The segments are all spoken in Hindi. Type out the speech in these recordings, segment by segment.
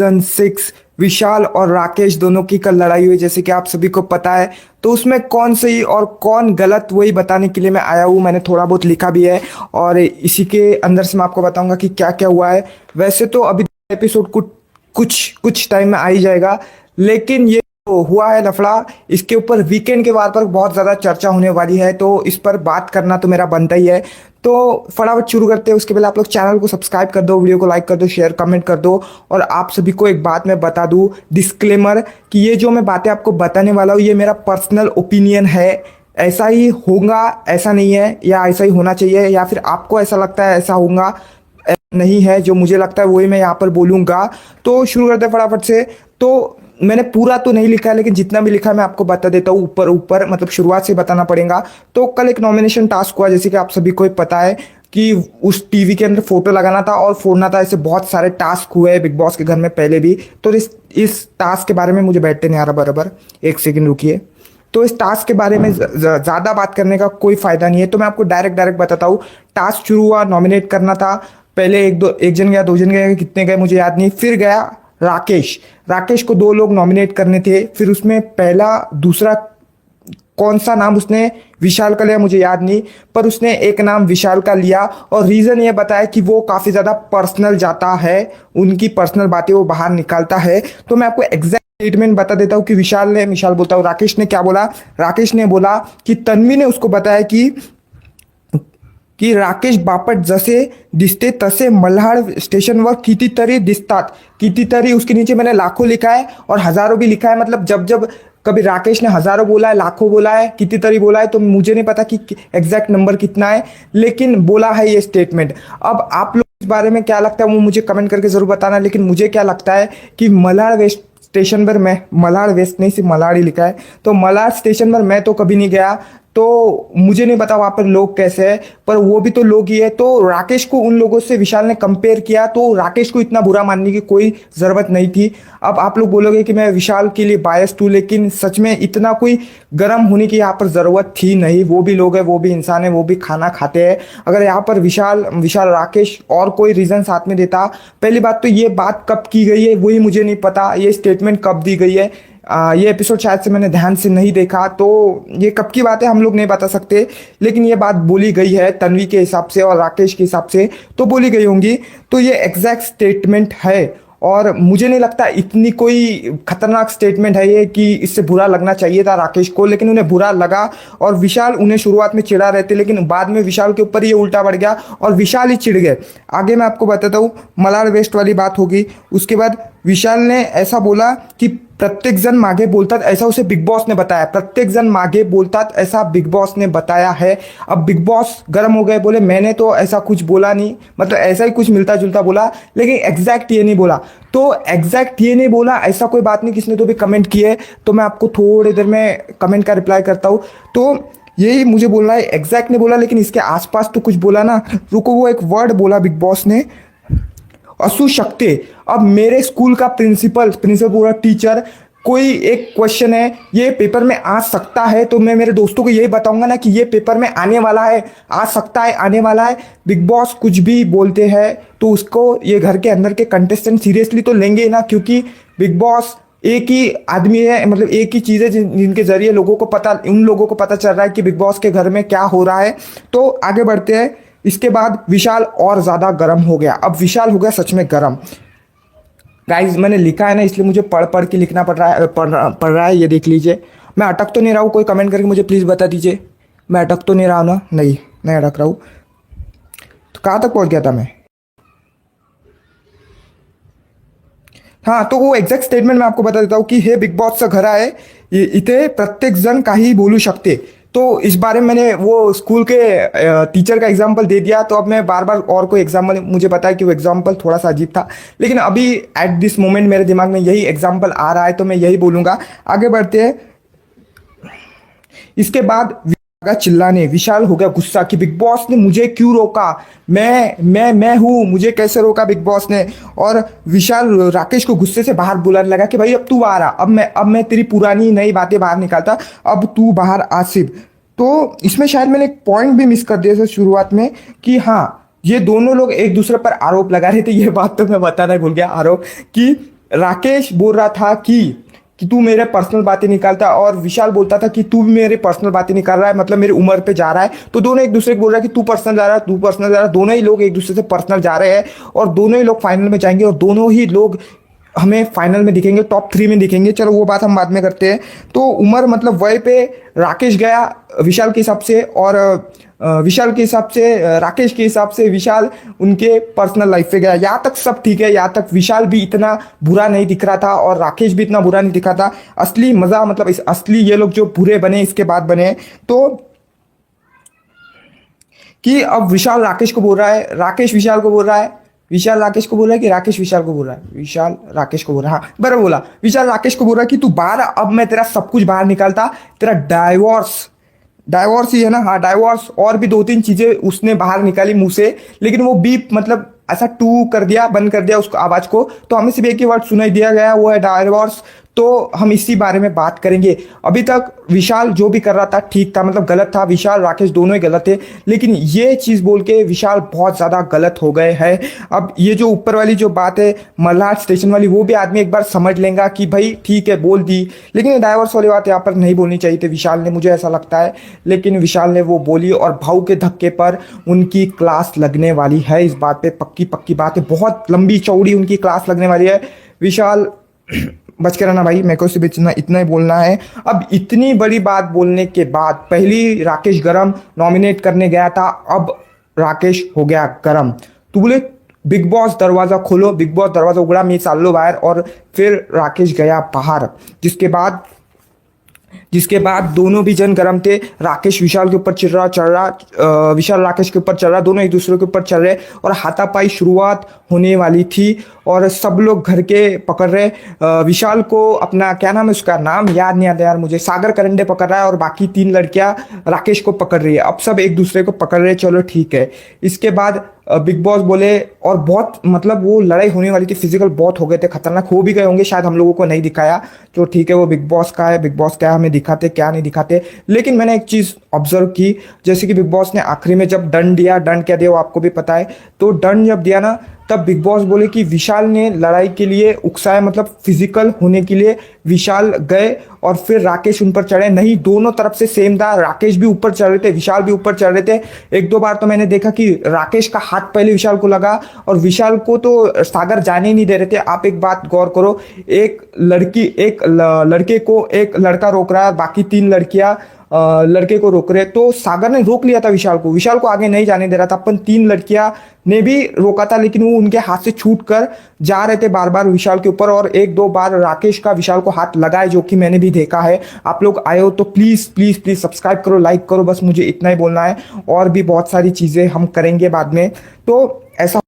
6 विशाल और राकेश दोनों की कल लड़ाई हुई, जैसे कि आप सभी को पता है। तो उसमें कौन सही और कौन गलत, वही बताने के लिए मैं आया हूँ। मैंने थोड़ा बहुत लिखा भी है और इसी के अंदर से मैं आपको बताऊंगा कि क्या क्या हुआ है। वैसे तो अभी एपिसोड कुछ कुछ कुछ टाइम में आ ही जाएगा, लेकिन ये तो हुआ है लफड़ा। इसके ऊपर वीकेंड के बाद पर बहुत ज़्यादा चर्चा होने वाली है, तो इस पर बात करना तो मेरा बनता ही है। तो फटाफट शुरू करते हैं। उसके पहले आप लोग चैनल को सब्सक्राइब कर दो, वीडियो को लाइक कर दो, शेयर कमेंट कर दो। और आप सभी को एक बात मैं बता दूं, डिस्क्लेमर, कि ये जो मैं बातें आपको बताने वाला हूँ ये मेरा पर्सनल ओपिनियन है। ऐसा ही होगा ऐसा नहीं है, या ऐसा ही होना चाहिए, या फिर आपको ऐसा लगता है ऐसा होगा नहीं है। जो मुझे लगता है वही मैं यहाँ पर बोलूँगा। तो शुरू करते हैं फटाफट से। तो मैंने पूरा तो नहीं लिखा है, लेकिन जितना भी लिखा है मैं आपको बता देता हूँ ऊपर ऊपर, मतलब शुरुआत से बताना पड़ेगा। तो कल एक नॉमिनेशन टास्क हुआ, जैसे कि आप सभी को पता है कि उस टीवी के अंदर फोटो लगाना था और फोड़ना था। ऐसे बहुत सारे टास्क हुए बिग बॉस के घर में पहले भी। तो इस टास्क के बारे में मुझे बैठते नहीं आ रहा बराबर, एक सेकेंड रुकिए। तो इस टास्क के बारे में ज़्यादा बात करने का कोई फायदा नहीं है, तो मैं आपको डायरेक्ट डायरेक्ट बताता हूँ। टास्क शुरू हुआ, नॉमिनेट करना था। पहले एक जन गया, 2 जन गए, कितने गए मुझे याद नहीं। फिर गया राकेश। राकेश को 2 लोग नॉमिनेट करने थे। फिर उसमें पहला दूसरा कौन सा नाम उसने विशाल का लिया मुझे याद नहीं, पर उसने एक नाम विशाल का लिया। और रीज़न ये बताया कि वो काफ़ी ज़्यादा पर्सनल जाता है, उनकी पर्सनल बातें वो बाहर निकालता है। तो मैं आपको एग्जैक्ट स्टेटमेंट बता देता हूँ कि विशाल बोलता हूँ, राकेश ने क्या बोला। राकेश ने बोला कि तन्वी ने उसको बताया की राकेश बापट जसे दिसते तसे मल्हार स्टेशनवर कितीतरी दिसतात। कितीतरी उसके नीचे मैंने लाखों लिखा है और हजारों भी लिखा है। मतलब जब जब कभी राकेश ने हजारों बोला है, लाखों बोला है, कितीतरी बोला है, तो मुझे नहीं पता कि एग्जैक्ट नंबर कितना है, लेकिन बोला है ये स्टेटमेंट। अब आप लोग इस बारे में क्या लगता है वो मुझे कमेंट करके जरूर बताना। लेकिन मुझे क्या लगता है कि मल्हार वेस्ट स्टेशन पर मैं, मल्हार वेस्ट नहीं, सिर्फ मल्हार ही लिखा है, तो मल्हार स्टेशन पर मैं तो कभी नहीं गया, तो मुझे नहीं पता वहां पर लोग कैसे हैं, पर वो भी तो लोग ही है। तो राकेश को उन लोगों से विशाल ने कंपेयर किया, तो राकेश को इतना बुरा मानने की कोई जरूरत नहीं थी। अब आप लोग बोलोगे कि मैं विशाल के लिए बायस्ड हूँ, लेकिन सच में इतना कोई गर्म होने की यहाँ पर जरूरत थी नहीं। वो भी लोग हैं, वो भी इंसान है, वो भी खाना खाते हैं। अगर यहाँ पर विशाल विशाल राकेश और कोई रीजन साथ में देता। पहली बात तो ये बात कब की गई है वही मुझे नहीं पता, ये स्टेटमेंट कब दी गई है। ये एपिसोड शायद से मैंने ध्यान से नहीं देखा, तो ये कब की बात है हम लोग नहीं बता सकते। लेकिन ये बात बोली गई है तन्वी के हिसाब से और राकेश के हिसाब से, तो बोली गई होंगी। तो ये एग्जैक्ट स्टेटमेंट है और मुझे नहीं लगता इतनी कोई खतरनाक स्टेटमेंट है ये कि इससे बुरा लगना चाहिए था राकेश को, लेकिन उन्हें बुरा लगा। और विशाल उन्हें शुरुआत में चिढ़ा रहे थे, लेकिन बाद में विशाल के ऊपर ये उल्टा बढ़ गया और विशाल ही चिढ़ गए। आगे मैं आपको बताता हूँ, मलार वेस्ट वाली बात होगी। उसके बाद विशाल ने ऐसा बोला कि प्रत्येक जन मागे बोलतात, ऐसा उसे बिग बॉस ने बताया। प्रत्येक जन मागे बोलतात ऐसा बिग बॉस ने बताया है। अब बिग बॉस गर्म हो गए, बोले मैंने तो ऐसा कुछ बोला नहीं, मतलब ऐसा ही कुछ मिलता जुलता बोला, लेकिन एग्जैक्ट ये नहीं बोला। तो एग्जैक्ट ये नहीं बोला ऐसा कोई बात नहीं, किसने तो भी कमेंट किए, तो मैं आपको थोड़ी देर में कमेंट का रिप्लाई करता हूँ। तो यही मुझे बोलना है, एग्जैक्ट नहीं बोला, लेकिन इसके आसपास तो कुछ बोला ना। रुको, वो एक वर्ड बोला बिग बॉस ने, असू शकते। अब मेरे स्कूल का प्रिंसिपल पूरा टीचर, कोई एक क्वेश्चन है ये पेपर में आ सकता है, तो मैं मेरे दोस्तों को यही बताऊंगा ना कि ये पेपर में आने वाला है, आ सकता है, आने वाला है। बिग बॉस कुछ भी बोलते हैं तो उसको ये घर के अंदर के कंटेस्टेंट सीरियसली तो लेंगे ना, क्योंकि बिग बॉस एक ही आदमी है, मतलब एक ही चीज़ है जिनके जरिए लोगों को पता, उन लोगों को पता चल रहा है कि बिग बॉस के घर में क्या हो रहा है। तो आगे बढ़ते हैं। इसके बाद विशाल और ज़्यादा गर्म हो गया। अब विशाल हो गया सच में गर्म। गाइज मैंने लिखा है ना, इसलिए मुझे पढ़ पढ़ के लिखना पड़ रहा है। ये देख लीजिए, मैं अटक तो नहीं रहा हूँ। कोई कमेंट करके मुझे प्लीज़ बता दीजिए, मैं अटक तो नहीं रहा हूँ ना? नहीं, नहीं अटक रहा हूँ। तो कहाँ तक पहुँच गया था मैं? हाँ, तो वो एक्झॅक्ट स्टेटमेंट मैं आपको बता देता हूँ कि हे बिग बॉसचं घर आहे, इथे प्रत्येक जण काही बोलू शकते। तो इस बारे में मैंने वो स्कूल के टीचर का एग्जाम्पल दे दिया, तो अब मैं बार बार और कोई एग्जाम्पल, मुझे पता है कि वो एग्जाम्पल थोड़ा सा अजीब था, लेकिन अभी एट दिस मोमेंट मेरे दिमाग में यही एग्जाम्पल आ रहा है, तो मैं यही बोलूँगा। आगे बढ़ते हैं। इसके बाद लगा चिल्लाने, विशाल हो गया गुस्सा कि बिग बॉस ने मुझे क्यों रोका, मैं हूँ, मुझे कैसे रोका बिग बॉस ने। और विशाल राकेश को गुस्से से बाहर बुलाने लगा कि भाई अब तू बाहर आ, अब मैं तेरी पुरानी नई बातें बाहर निकालता, अब तू बाहर आ सिर्फ। तो इसमें शायद मैंने एक पॉइंट भी मिस कर दिया था शुरुआत में, कि हाँ ये दोनों लोग एक दूसरे पर आरोप लगा रहे थे। ये बात तो मैं बताना भूल गया, आरोप कि राकेश बोल रहा था कि तू मेरे पर्सनल बातें निकालता, और विशाल बोलता था कि तू भी मेरे पर्सनल बातें निकाल रहा है, मतलब मेरी उम्र पे जा रहा है। तो दोनों एक दूसरे को बोल रहा है कि तू पर्सनल जा रहा है, तू पर्सनल जा रहा है। दोनों ही लोग एक दूसरे से पर्सनल जा रहे हैं और दोनों ही लोग फाइनल में जाएंगे और दोनों ही लोग हमें फाइनल में दिखेंगे, टॉप 3 में दिखेंगे। चलो वो बात हम बाद में करते हैं। तो उमर मतलब वही पे राकेश गया विशाल के हिसाब से, और विशाल के हिसाब से राकेश के हिसाब से विशाल उनके पर्सनल लाइफ पे गया। यहाँ तक सब ठीक है, यहाँ तक विशाल भी इतना बुरा नहीं दिख रहा था और राकेश भी इतना बुरा नहीं दिखा था। असली मजा मतलब इस असली ये लोग जो बुरे बने इसके बाद बने, तो कि अब विशाल राकेश को बोल रहा है, राकेश विशाल को बोल रहा है, विशाल राकेश को बोल रहा है कि राकेश विशाल को बोल रहा है, विशाल राकेश को बोल रहा है, हाँ बराबर बोला। विशाल राकेश को बोल रहा है कि तू बाहर, अब मैं तेरा सब कुछ बाहर निकालता, तेरा डाइवोर्स, डाइवोर्स ही है ना, हाँ डाइवोर्स, और भी 2-3 चीजें उसने बाहर निकाली मुंह से, लेकिन वो बीप मतलब ऐसा टू कर दिया, बंद कर दिया उसको आवाज को, तो हमें सिर्फ एक ही वर्ड सुनाई दिया गया, वो है डाइवोर्स। तो हम इसी बारे में बात करेंगे। अभी तक विशाल जो भी कर रहा था ठीक था, मतलब गलत था, विशाल राकेश दोनों ही गलत थे, लेकिन ये चीज बोल के विशाल बहुत ज्यादा गलत हो गए हैं। अब ये जो ऊपर वाली जो बात है मल्हार स्टेशन वाली, वो भी आदमी एक बार समझ लेगा कि भाई ठीक है बोल दी, लेकिन ये डाइवोर्स वाली बात यहाँ पर नहीं बोलनी चाहिए थी विशाल ने, मुझे ऐसा लगता है। लेकिन विशाल ने वो बोली और भाव के धक्के पर उनकी क्लास लगने वाली है, इस बात पे पक्की पक्की बात है, बहुत लंबी चौड़ी उनकी क्लास लगने वाली है। विशाल बच के रहना भाई, मेरे को सिर्फ इतना ही बोलना है। अब इतनी बड़ी बात बोलने के बाद, पहली राकेश गरम नॉमिनेट करने गया था, अब राकेश हो गया गरम। तो बोले बिग बॉस दरवाजा खोलो, बिग बॉस दरवाजा उगड़ा, मैं चाल लो बाहर, और फिर राकेश गया बाहर। जिसके बाद दोनों भी जन गरम थे। राकेश विशाल के ऊपर चढ़ रहा, विशाल राकेश के ऊपर चढ़ रहा, दोनों एक दूसरे के ऊपर चल रहे और हाथापाई शुरुआत होने वाली थी और सब लोग घर के पकड़ रहे। विशाल को अपना क्या नाम है, उसका नाम याद नहीं आता यार मुझे, सागर करंडे पकड़ रहा है और बाकी 3 लड़कियां राकेश को पकड़ रही है। अब सब एक दूसरे को पकड़ रहे, चलो ठीक है। इसके बाद बिग बॉस बोले, और बहुत मतलब वो लड़ाई होने वाली थी, फिजिकल बहुत हो गए थे, खतरनाक हो भी गए होंगे, शायद हम लोगों को नहीं दिखाया, तो ठीक है वो बिग बॉस का है, बिग बॉस क्या हमें दिखाते क्या नहीं दिखाते। लेकिन मैंने एक चीज़ ऑब्जर्व की, जैसे कि बिग बॉस ने आखिरी में जब दंड दिया, दंड क्या दिया वो आपको भी पता है, तो दंड जब दिया ना, तब बिग बॉस बोले कि विशाल ने लड़ाई के लिए उकसाया, मतलब फिजिकल होने के लिए विशाल गए और फिर राकेश उन पर चढ़े। नहीं, दोनों तरफ से सेम था, राकेश भी ऊपर चढ़ रहे थे, विशाल भी ऊपर चढ़ रहे थे। 1-2 बार तो मैंने देखा कि राकेश का हाथ पहले विशाल को लगा और विशाल को तो सागर जाने ही नहीं दे रहे थे। आप एक बात गौर करो, एक लड़के को एक लड़का रोक रहा है, बाकी 3 लड़कियां लड़के को रोक रहे, तो सागर ने रोक लिया था विशाल को आगे नहीं जाने दे रहा था। अपन 3 लड़कियां ने भी रोका था, लेकिन वो उनके हाथ से छूट कर जा रहे थे बार बार विशाल के ऊपर, और 1-2 बार राकेश का विशाल को हाथ लगा है, जो कि मैंने भी देखा है। आप लोग आए हो तो प्लीज प्लीज प्लीज सब्सक्राइब करो, लाइक करो, बस मुझे इतना ही बोलना है। और भी बहुत सारी चीजें हम करेंगे बाद में। तो ऐसा,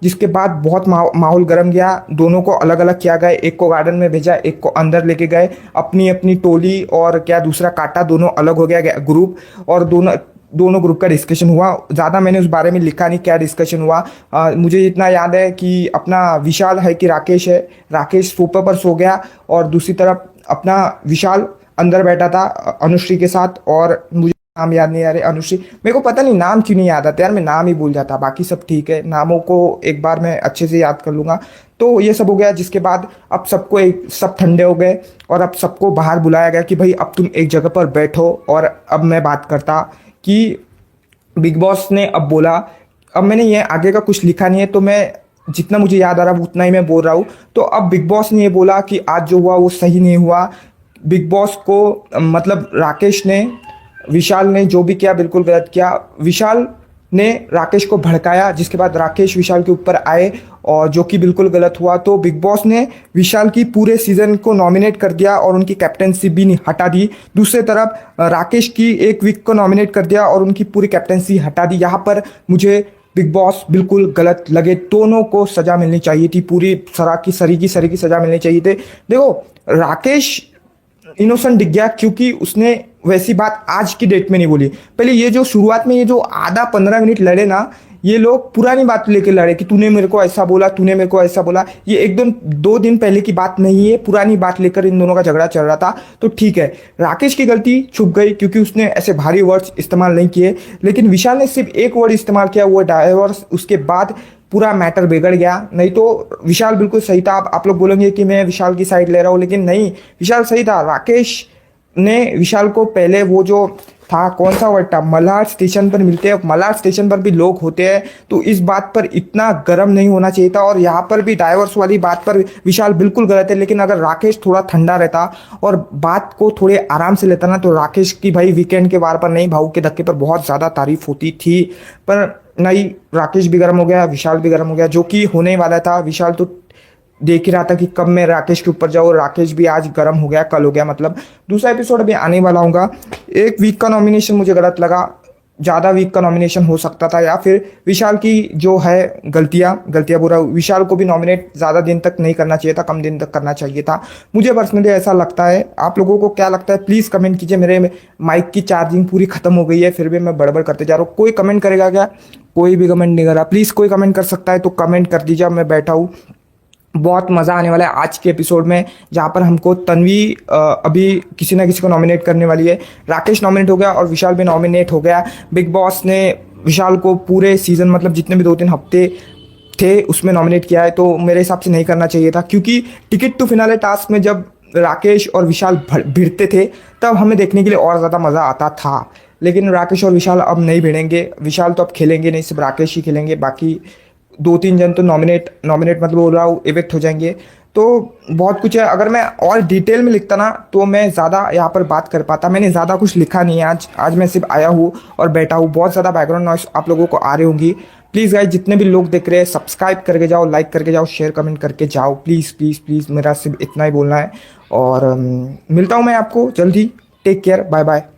जिसके बाद बहुत माहौल गर्म गया, दोनों को अलग अलग किया गया, एक को गार्डन में भेजा, एक को अंदर लेके गए, अपनी अपनी टोली और क्या दूसरा काटा, दोनों अलग हो गया ग्रुप, और दोनों ग्रुप का डिस्कशन हुआ। ज़्यादा मैंने उस बारे में लिखा नहीं क्या डिस्कशन हुआ। मुझे इतना याद है कि अपना विशाल है कि राकेश है, राकेश सोफे पर सो गया और दूसरी तरफ अपना विशाल अंदर बैठा था अनुश्री के साथ, और मुझे नाम याद नहीं आ रहे, अनुश्री, मेरे को पता नहीं नाम क्यों नहीं याद आता यार, मैं नाम ही भूल जाता, बाकी सब ठीक है, नामों को एक बार मैं अच्छे से याद कर लूँगा। तो ये सब हो गया, जिसके बाद अब सब ठंडे हो गए और अब सबको बाहर बुलाया गया कि भाई अब तुम एक जगह पर बैठो। और अब मैं बात करता कि बिग बॉस ने अब बोला, अब मैंने ये आगे का कुछ लिखा नहीं है, तो मैं जितना मुझे याद आ रहा है उतना ही मैं बोल रहा हूँ। तो अब बिग बॉस ने ये बोला कि आज जो हुआ वो सही नहीं हुआ। बिग बॉस को मतलब राकेश ने, विशाल ने जो भी किया बिल्कुल गलत किया। विशाल ने राकेश को भड़काया, जिसके बाद राकेश विशाल के ऊपर आए, और जो कि बिल्कुल गलत हुआ। तो बिग बॉस ने विशाल की पूरे सीजन को नॉमिनेट कर दिया और उनकी कैप्टनसी भी हटा दी। दूसरी तरफ राकेश की 1 वीक को नॉमिनेट कर दिया और उनकी पूरी कैप्टनसी हटा दी। यहाँ पर मुझे बिग बॉस बिल्कुल गलत लगे, दोनों को सजा मिलनी चाहिए थी, पूरी सरी की सजा मिलनी चाहिए थी। देखो राकेश इनोसेंट दिख गया क्योंकि उसने वैसी बात आज की डेट में नहीं बोली। पहले ये जो शुरुआत में ये जो आधा 15 मिनट लड़े ना, ये लोग पुरानी बात लेके लड़े कि तूने मेरे को ऐसा बोला, तूने मेरे को ऐसा बोला। ये 1-2 दिन पहले की बात नहीं है, पुरानी बात लेकर इन दोनों का झगड़ा चल रहा था। तो ठीक है, राकेश की गलती छुप गई क्योंकि उसने ऐसे भारी वर्ड्स इस्तेमाल नहीं किए, लेकिन विशाल ने सिर्फ एक वर्ड इस्तेमाल किया, वो डाइवोर्स। उसके बाद पूरा मैटर बिगड़ गया। नहीं तो विशाल बिल्कुल सही था। आप लोग बोलेंगे कि मैं विशाल की साइड ले रहा हूँ, लेकिन नहीं, विशाल सही था। राकेश ने विशाल को पहले वो जो था, कौन सा वर्ड था, मल्हार स्टेशन पर मिलते हैं, मल्हार स्टेशन पर भी लोग होते हैं, तो इस बात पर इतना गर्म नहीं होना चाहिए था। और यहाँ पर भी डाइवर्स वाली बात पर विशाल बिल्कुल गलत है, लेकिन अगर राकेश थोड़ा ठंडा रहता और बात को थोड़े आराम से लेता ना, तो राकेश की भाई वीकेंड के वार पर नहीं, भाऊ के धक्के पर बहुत ज़्यादा तारीफ होती थी। पर नहीं, राकेश भी गर्म हो गया, विशाल भी गर्म हो गया, जो कि होने वाला था। विशाल तो देख ही रहा था कि कब मैं राकेश के ऊपर जाऊँ, राकेश भी आज गर्म हो गया, कल हो गया। मतलब दूसरा एपिसोड अभी आने वाला होगा। एक वीक का नॉमिनेशन मुझे गलत लगा, ज़्यादा वीक का नॉमिनेशन हो सकता था, या फिर विशाल की जो है गलतियाँ बुरा, विशाल को भी नॉमिनेट ज़्यादा दिन तक नहीं करना चाहिए था, कम दिन तक करना चाहिए था। मुझे पर्सनली ऐसा लगता है। आप लोगों को क्या लगता है प्लीज़ कमेंट कीजिए। मेरे माइक की चार्जिंग पूरी ख़त्म हो गई है, फिर भी मैं बड़बड़ करते जा रहा हूँ। कोई कमेंट करेगा क्या? कोई भी कमेंट नहीं कर रहा। प्लीज़ कोई कमेंट कर सकता है तो कमेंट कर दीजिए। अब मैं बैठा हूँ, बहुत मज़ा आने वाला है आज के एपिसोड में, जहाँ पर हमको तन्वी अभी किसी ना किसी को नॉमिनेट करने वाली है। राकेश नॉमिनेट हो गया और विशाल भी नॉमिनेट हो गया। बिग बॉस ने विशाल को पूरे सीजन, मतलब जितने भी 2-3 हफ्ते थे उसमें नॉमिनेट किया है, तो मेरे हिसाब से नहीं करना चाहिए था। क्योंकि टिकट टू फिनाले टास्क में जब राकेश और विशाल भिड़ते थे, तब हमें देखने के लिए और ज़्यादा मज़ा आता था। लेकिन राकेश और विशाल अब नहीं भिड़ेंगे। विशाल तो अब खेलेंगे नहीं, सिर्फ राकेश ही खेलेंगे। बाकी 2-3 जन तो नॉमिनेट मतलब बोल रहा हूँ इवेक्ट हो जाएंगे। तो बहुत कुछ है। अगर मैं और डिटेल में लिखता ना, तो मैं ज़्यादा यहाँ पर बात कर पाता। मैंने ज़्यादा कुछ लिखा नहीं है आज मैं सिर्फ आया हूँ और बैठा हूँ। बहुत ज़्यादा बैकग्राउंड नॉइस आप लोगों को आ रही होंगी। प्लीज़ गाइस, जितने भी लोग देख रहे हैं, सब्सक्राइब करके जाओ, लाइक करके जाओ, शेयर कमेंट करके जाओ। प्लीज़ प्लीज़ प्लीज़, मेरा सिर्फ इतना ही बोलना है। और मिलता हूँ मैं आपको जल्दी। Take care, bye bye.